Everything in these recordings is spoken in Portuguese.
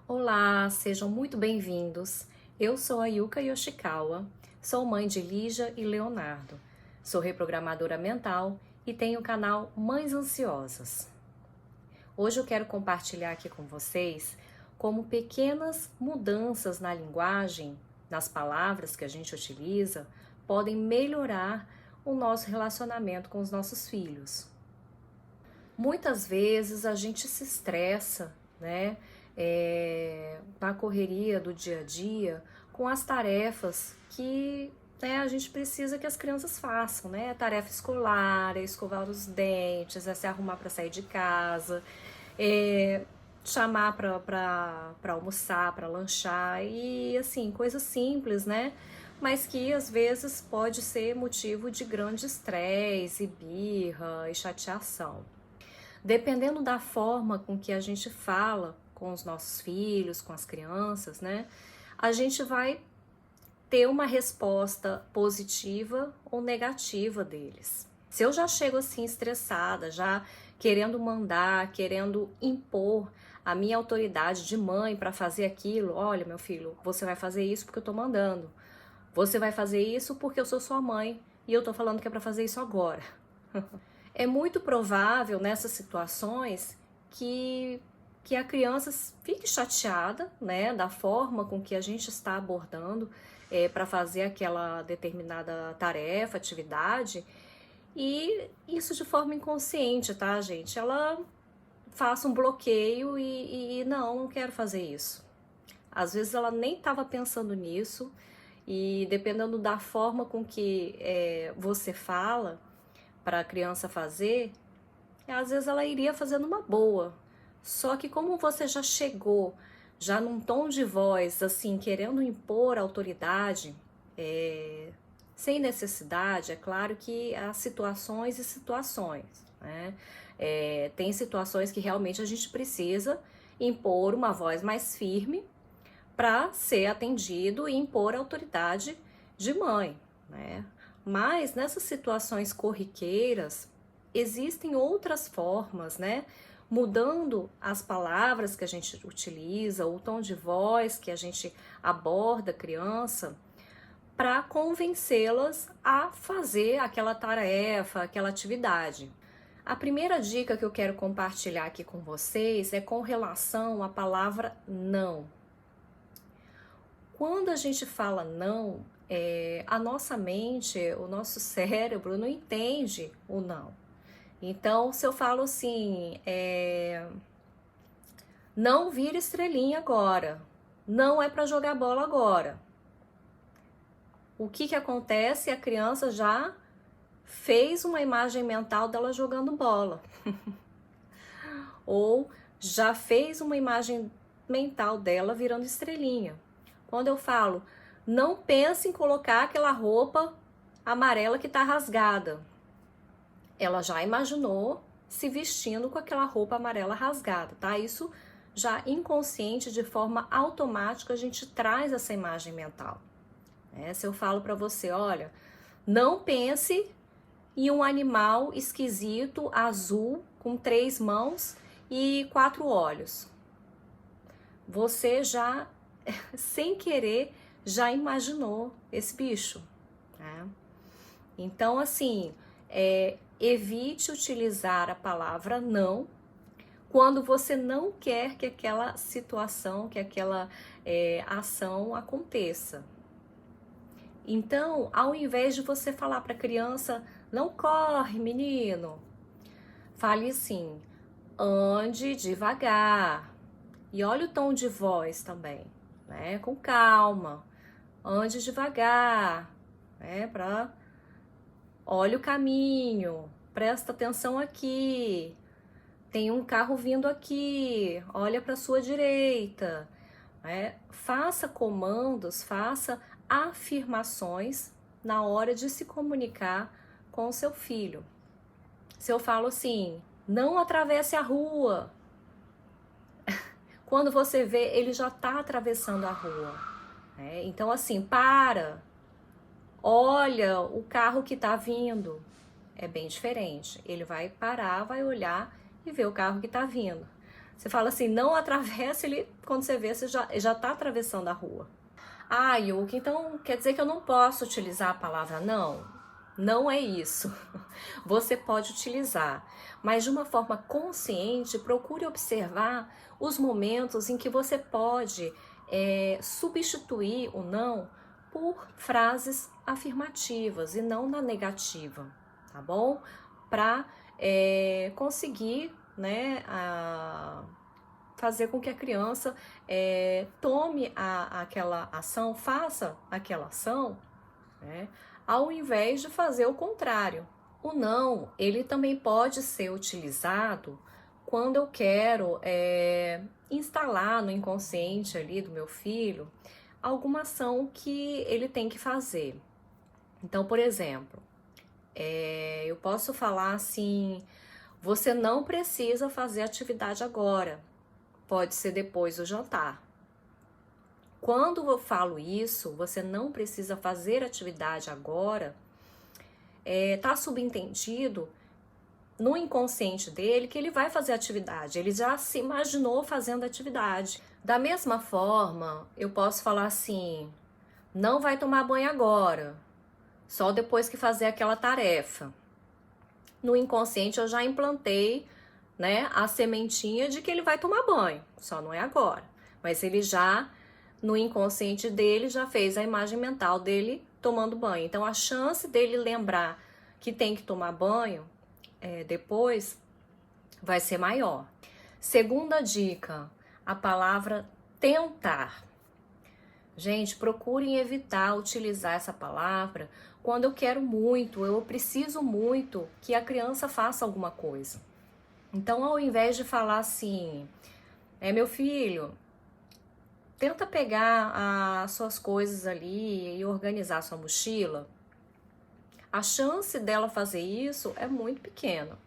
Olá, sejam muito bem-vindos. Eu sou a Yuka Yoshikawa, sou mãe de Lígia e Leonardo. Sou reprogramadora mental e tenho o canal Mães Ansiosas. Hoje eu quero compartilhar aqui com vocês como pequenas mudanças na linguagem, nas palavras que a gente utiliza, podem melhorar o nosso relacionamento com os nossos filhos. Muitas vezes a gente se estressa, né? Na correria do dia a dia, com as tarefas que a gente precisa que as crianças façam, né? Tarefa escolar, é escovar os dentes, é se arrumar para sair de casa, chamar para almoçar, para lanchar e assim, coisas simples, né? Mas que às vezes pode ser motivo de grande estresse, birra e chateação. Dependendo da forma com que a gente fala com os nossos filhos, com as crianças, né? A gente vai ter uma resposta positiva ou negativa deles. Se eu já chego assim estressada, já querendo mandar, querendo impor a minha autoridade de mãe para fazer aquilo, olha, meu filho, você vai fazer isso porque eu tô mandando. Você vai fazer isso porque eu sou sua mãe e eu tô falando que é para fazer isso agora. É muito provável nessas situações que a criança fique chateada, né, da forma com que a gente está abordando para fazer aquela determinada tarefa, atividade, e isso de forma inconsciente, tá, gente? Ela faça um bloqueio e não quero fazer isso. Às vezes ela nem estava pensando nisso, e dependendo da forma com que você fala para a criança fazer, às vezes ela iria fazer numa boa. Só que como você já chegou, já num tom de voz, assim, querendo impor autoridade, sem necessidade, é claro que há situações e situações, né? Tem situações que realmente a gente precisa impor uma voz mais firme para ser atendido e impor autoridade de mãe, né? Mas nessas situações corriqueiras, existem outras formas, né? Mudando as palavras que a gente utiliza, o tom de voz que a gente aborda a criança, para convencê-las a fazer aquela tarefa, aquela atividade. A primeira dica que eu quero compartilhar aqui com vocês é com relação à palavra não. Quando a gente fala não, a nossa mente, o nosso cérebro não entende o não. Então, se eu falo assim, não vira estrelinha agora, não é para jogar bola agora. O que acontece? A criança já fez uma imagem mental dela jogando bola. Ou já fez uma imagem mental dela virando estrelinha. Quando eu falo, não pense em colocar aquela roupa amarela que está rasgada. Ela já imaginou se vestindo com aquela roupa amarela rasgada, tá? Isso já inconsciente, de forma automática, a gente traz essa imagem mental. Se eu falo para você, olha, não pense em um animal esquisito, azul, com 3 mãos e 4 olhos. Você já, sem querer, já imaginou esse bicho, né? Então, assim, evite utilizar a palavra não quando você não quer que aquela situação, que aquela ação aconteça. Então, ao invés de você falar para a criança, não corre, menino, fale assim, ande devagar. E olha o tom de voz também, né? Com calma, ande devagar, né? Olha o caminho, presta atenção aqui. Tem um carro vindo aqui, olha para sua direita. Faça comandos, faça afirmações na hora de se comunicar com o seu filho. Se eu falo assim, não atravesse a rua, quando você vê, ele já está atravessando a rua. Então, assim, para, olha o carro que está vindo. É bem diferente. Ele vai parar, vai olhar e ver o carro que está vindo. Você fala assim, não atravessa, ele, quando você vê, você já tá atravessando a rua. Ah, Yuki, então quer dizer que eu não posso utilizar a palavra não? Não é isso. Você pode utilizar, mas de uma forma consciente, procure observar os momentos em que você pode substituir o não por frases afirmativas e não na negativa, tá bom? Para conseguir, né, fazer com que a criança tome aquela ação, faça aquela ação, né, ao invés de fazer o contrário. O não, ele também pode ser utilizado quando eu quero instalar no inconsciente ali do meu filho alguma ação que ele tem que fazer. Então, por exemplo, eu posso falar assim, você não precisa fazer atividade agora, pode ser depois do jantar. Quando eu falo isso, você não precisa fazer atividade agora, tá subentendido no inconsciente dele que ele vai fazer atividade, ele já se imaginou fazendo atividade. Da mesma forma, eu posso falar assim, não vai tomar banho agora, só depois que fazer aquela tarefa. No inconsciente eu já implantei, né, a sementinha de que ele vai tomar banho, só não é agora. Mas ele já, no inconsciente dele, já fez a imagem mental dele tomando banho. Então a chance dele lembrar que tem que tomar banho depois vai ser maior. Segunda dica, a palavra tentar. Gente, procurem evitar utilizar essa palavra quando eu quero muito, eu preciso muito que a criança faça alguma coisa. Então, ao invés de falar assim, meu filho, tenta pegar as suas coisas ali e organizar sua mochila, a chance dela fazer isso é muito pequena.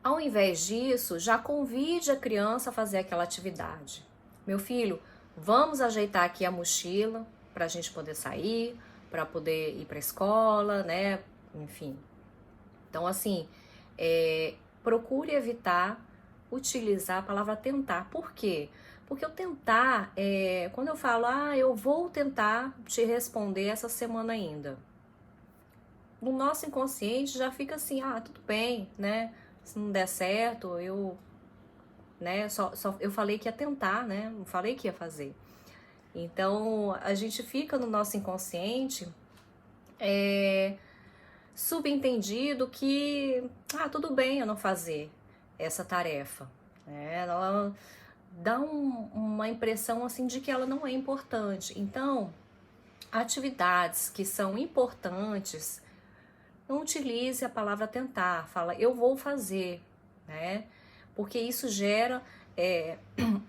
Ao invés disso, já convide a criança a fazer aquela atividade. Meu filho, vamos ajeitar aqui a mochila para a gente poder sair, para poder ir para a escola, né? Enfim. Então, assim, procure evitar utilizar a palavra tentar. Por quê? Porque o tentar, quando eu falo, eu vou tentar te responder essa semana ainda. No nosso inconsciente já fica assim, tudo bem, né? Se não der certo, eu falei que ia tentar, né? Não falei que ia fazer. Então, a gente fica no nosso inconsciente subentendido que, tudo bem eu não fazer essa tarefa. Ela dá uma impressão assim de que ela não é importante. Então, atividades que são importantes, não utilize a palavra tentar, fala eu vou fazer, né? Porque isso gera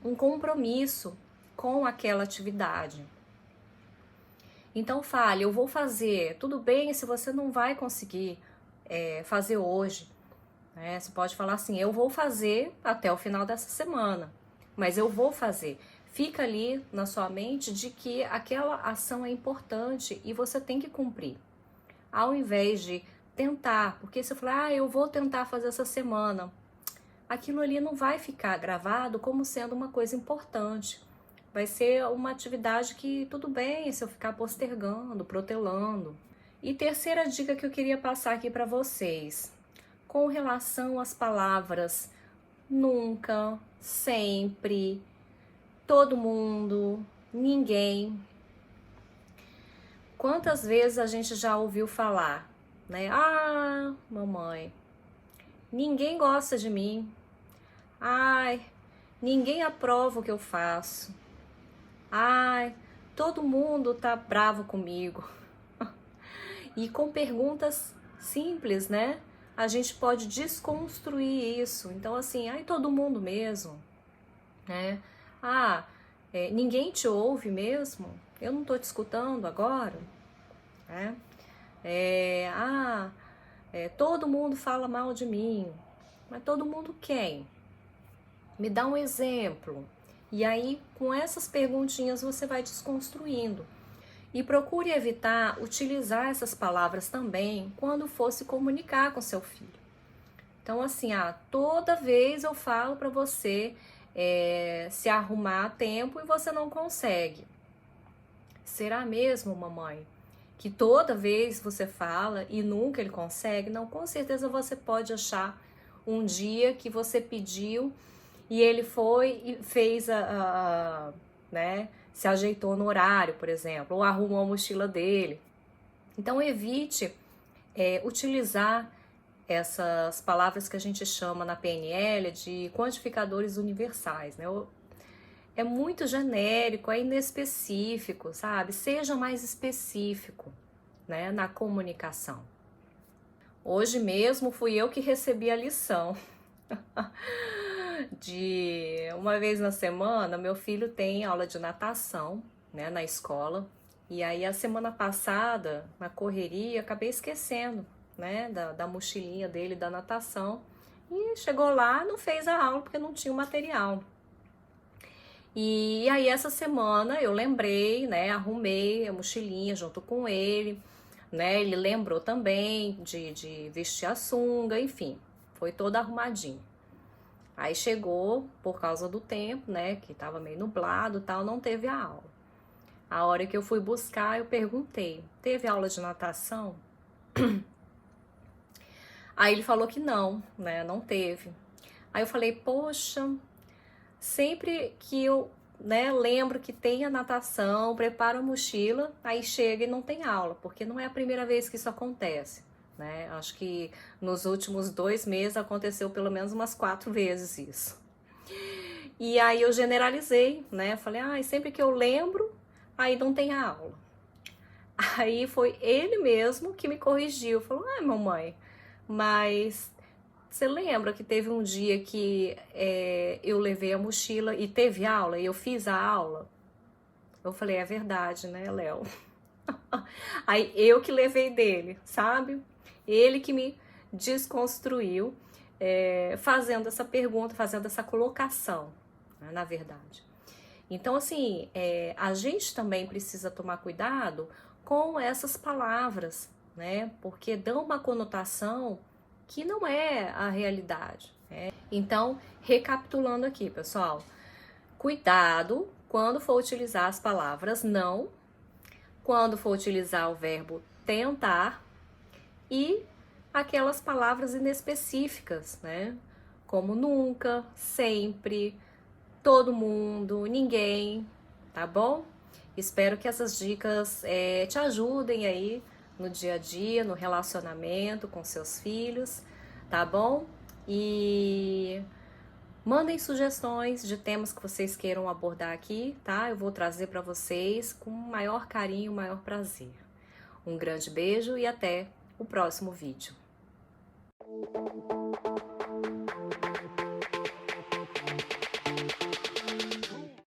um compromisso com aquela atividade. Então fale, eu vou fazer, tudo bem se você não vai conseguir fazer hoje, né? Você pode falar assim, eu vou fazer até o final dessa semana, mas eu vou fazer. Fica ali na sua mente de que aquela ação é importante e você tem que cumprir. Ao invés de tentar, porque se eu falar, eu vou tentar fazer essa semana, aquilo ali não vai ficar gravado como sendo uma coisa importante. Vai ser uma atividade que tudo bem se eu ficar postergando, protelando. E terceira dica que eu queria passar aqui para vocês, com relação às palavras nunca, sempre, todo mundo, ninguém. Quantas vezes a gente já ouviu falar, né? Mamãe, ninguém gosta de mim. Ninguém aprova o que eu faço. Todo mundo tá bravo comigo. E com perguntas simples, né? A gente pode desconstruir isso. Então, assim, todo mundo mesmo, né? Ninguém te ouve mesmo? Eu não tô te escutando agora, né? Todo mundo fala mal de mim. Mas todo mundo quem? Me dá um exemplo. E aí, com essas perguntinhas, você vai desconstruindo. E procure evitar utilizar essas palavras também quando for se comunicar com seu filho. Então, assim, toda vez eu falo para você se arrumar a tempo e você não consegue. Será mesmo, mamãe, que toda vez você fala e nunca ele consegue? Não, com certeza você pode achar um dia que você pediu e ele foi e fez né, se ajeitou no horário, por exemplo, ou arrumou a mochila dele. Então evite utilizar essas palavras que a gente chama na PNL de quantificadores universais, né? É muito genérico, é inespecífico, sabe? Seja mais específico, né, na comunicação. Hoje mesmo fui eu que recebi a lição de uma vez na semana. Meu filho tem aula de natação, né, na escola, e aí a semana passada, na correria, acabei esquecendo, né, da mochilinha dele da natação, e chegou lá, não fez a aula porque não tinha o material. E aí essa semana eu lembrei, né, arrumei a mochilinha junto com ele, né, ele lembrou também de vestir a sunga, enfim, foi todo arrumadinho. Aí chegou, por causa do tempo, né, que tava meio nublado e tal, não teve a aula. A hora que eu fui buscar, eu perguntei, teve aula de natação? Aí ele falou que não, né, não teve. Aí eu falei, poxa, sempre que eu, né, lembro que tem a natação, preparo a mochila, aí chega e não tem aula, porque não é a primeira vez que isso acontece, né? Acho que nos últimos 2 meses aconteceu pelo menos umas 4 vezes isso. E aí eu generalizei, né? Falei, sempre que eu lembro, aí não tem a aula. Aí foi ele mesmo que me corrigiu, falou, mamãe, mas você lembra que teve um dia que eu levei a mochila e teve aula, e eu fiz a aula? Eu falei, é verdade, né, Léo? Aí eu que levei dele, sabe? Ele que me desconstruiu, fazendo essa pergunta, fazendo essa colocação, né, na verdade. Então, assim, a gente também precisa tomar cuidado com essas palavras, né? Porque dão uma conotação que não é a realidade, né? Então, recapitulando aqui, pessoal, cuidado quando for utilizar as palavras não, quando for utilizar o verbo tentar e aquelas palavras inespecíficas, né? Como nunca, sempre, todo mundo, ninguém, tá bom? Espero que essas dicas te ajudem aí no dia a dia, no relacionamento com seus filhos, tá bom? E mandem sugestões de temas que vocês queiram abordar aqui, tá? Eu vou trazer para vocês com o maior carinho, o maior prazer. Um grande beijo e até o próximo vídeo.